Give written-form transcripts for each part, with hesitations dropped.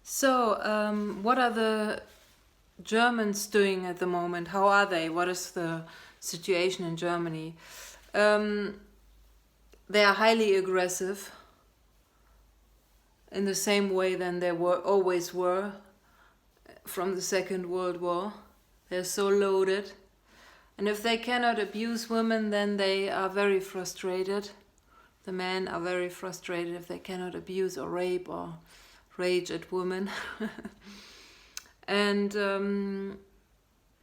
So, what are the Germans doing at the moment? How are they? What is the situation in Germany? They are highly aggressive in the same way than they always were from the Second World War. They're so loaded. And if they cannot abuse women, then they are very frustrated. The men are very frustrated if they cannot abuse or rape or rage at women. And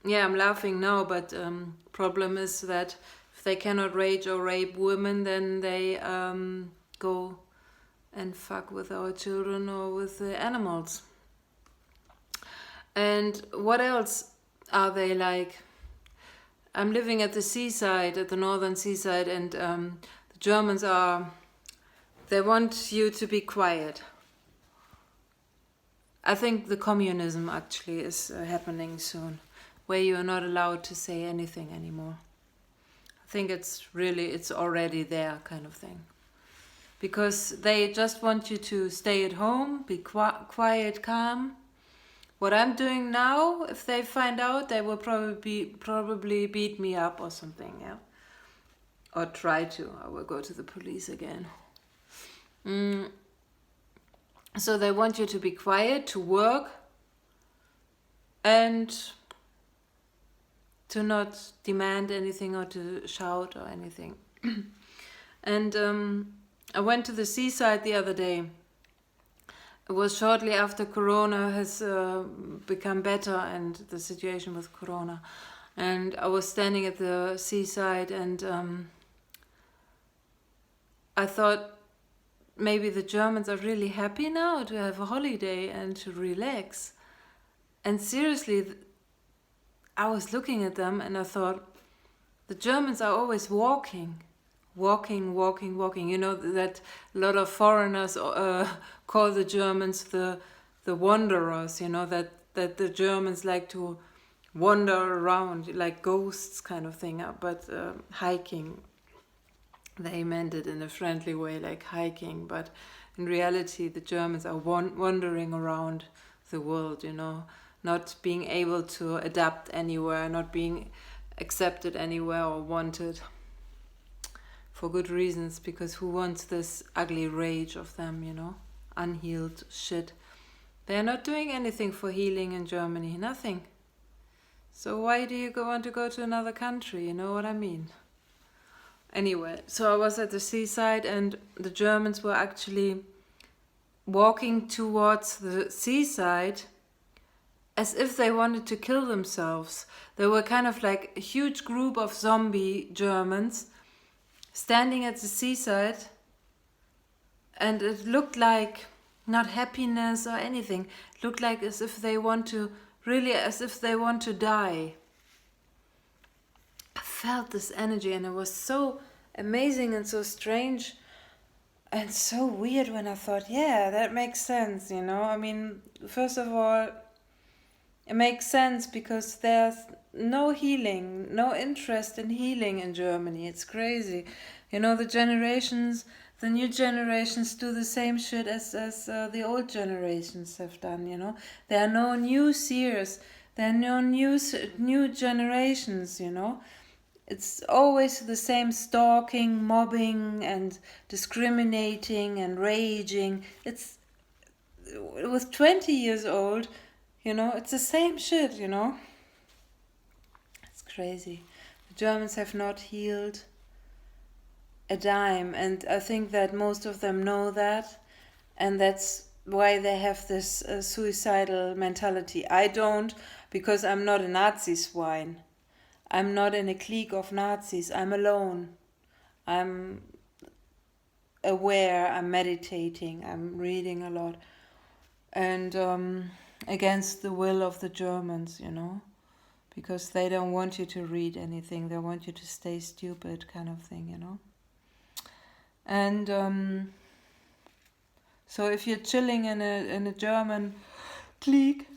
yeah, I'm laughing now, but problem is that if they cannot rage or rape women, then they go and fuck with our children or with the animals. And what else are they like? I'm living at the seaside, at the northern seaside, and the Germans they want you to be quiet. I think the communism actually is happening soon, where you are not allowed to say anything anymore. I think it's already there kind of thing. Because they just want you to stay at home, be quiet, calm. What I'm doing now, if they find out, they will probably beat me up or something, yeah? Or try to. I will go to the police again. So they want you to be quiet, to work, and to not demand anything or to shout or anything. And I went to the seaside the other day. It was shortly after Corona has become better and the situation with Corona. And I was standing at the seaside and I thought maybe the Germans are really happy now to have a holiday and to relax. And seriously, I was looking at them and I thought, the Germans are always walking. You know that a lot of foreigners call the Germans the wanderers. You know that the Germans like to wander around like ghosts kind of thing. But hiking, they meant it in a friendly way, like hiking. But in reality, the Germans are wandering around the world. You know, not being able to adapt anywhere, not being accepted anywhere or wanted. For good reasons, because who wants this ugly rage of them, you know? Unhealed shit. They're not doing anything for healing in Germany, nothing. So why do you want to go to another country, you know what I mean? Anyway, so I was at the seaside and the Germans were actually walking towards the seaside as if they wanted to kill themselves. They were kind of like a huge group of zombie Germans standing at the seaside, and it looked like not happiness or anything. It looked like as if they want to die. I felt this energy and it was so amazing and so strange and so weird when I thought, yeah, that makes sense, you know? I mean, first of all, it makes sense because there's no healing, no interest in healing in Germany. It's crazy. You know, the new generations do the same shit as the old generations have done, you know. There are no new seers. There are no new generations, you know. It's always the same stalking, mobbing, and discriminating and raging. It's with 20 years old, you know, it's the same shit, you know. It's crazy. The Germans have not healed a dime, and I think that most of them know that, and that's why they have this suicidal mentality. I don't, because I'm not a Nazi swine. I'm not in a clique of Nazis. I'm alone. I'm aware. I'm meditating. I'm reading a lot. And against the will of the Germans, you know, because they don't want you to read anything. They want you to stay stupid, kind of thing, you know. And so if you're chilling in a German clique,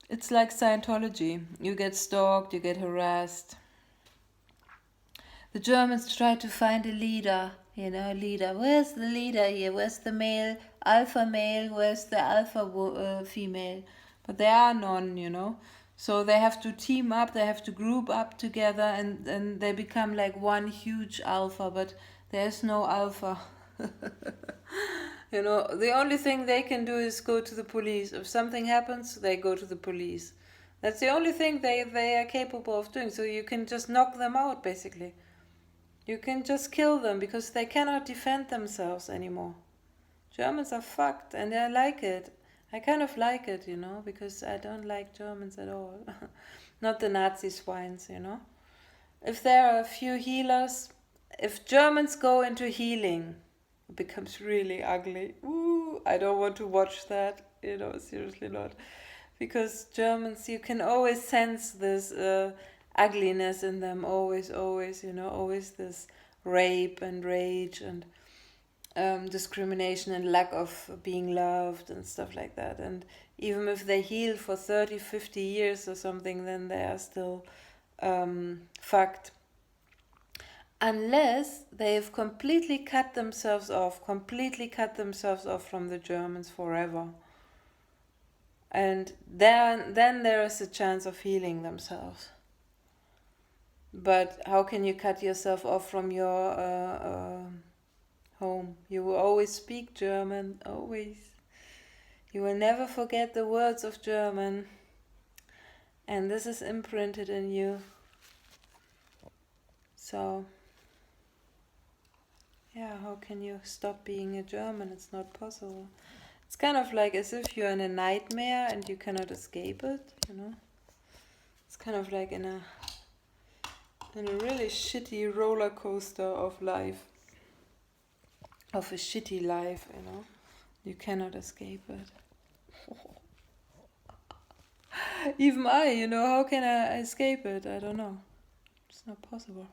it's like Scientology. You get stalked, you get harassed. The Germans try to find a leader, leader. Where's the leader here? Where's the alpha male? Where's the alpha female? But there are none. So they have to team up, they have to group up together, and they become like one huge alpha, but there's no alpha. The only thing they can do is go to the police. If something happens, they go to the police. That's the only thing they are capable of doing. So you can just knock them out, basically. You can just kill them because they cannot defend themselves anymore. Germans are fucked, and I like it. I kind of like it, because I don't like Germans at all. Not the Nazi swines, If there are a few healers, if Germans go into healing, it becomes really ugly. Ooh, I don't want to watch that, seriously not. Because Germans, you can always sense this ugliness in them, always, always this rape and rage and discrimination and lack of being loved and stuff like that. And even if they heal for 30, 50 years or something, then they are still fucked. Unless they have completely cut themselves off from the Germans forever. And then there is a chance of healing themselves. But how can you cut yourself off from your home? You will always speak German, always. You will never forget the words of German. And this is imprinted in you. So, how can you stop being a German? It's not possible. It's kind of like as if you're in a nightmare and you cannot escape it, It's kind of like in a really shitty roller coaster of life. Of a shitty life, You cannot escape it. Even I, how can I escape it? I don't know. It's not possible.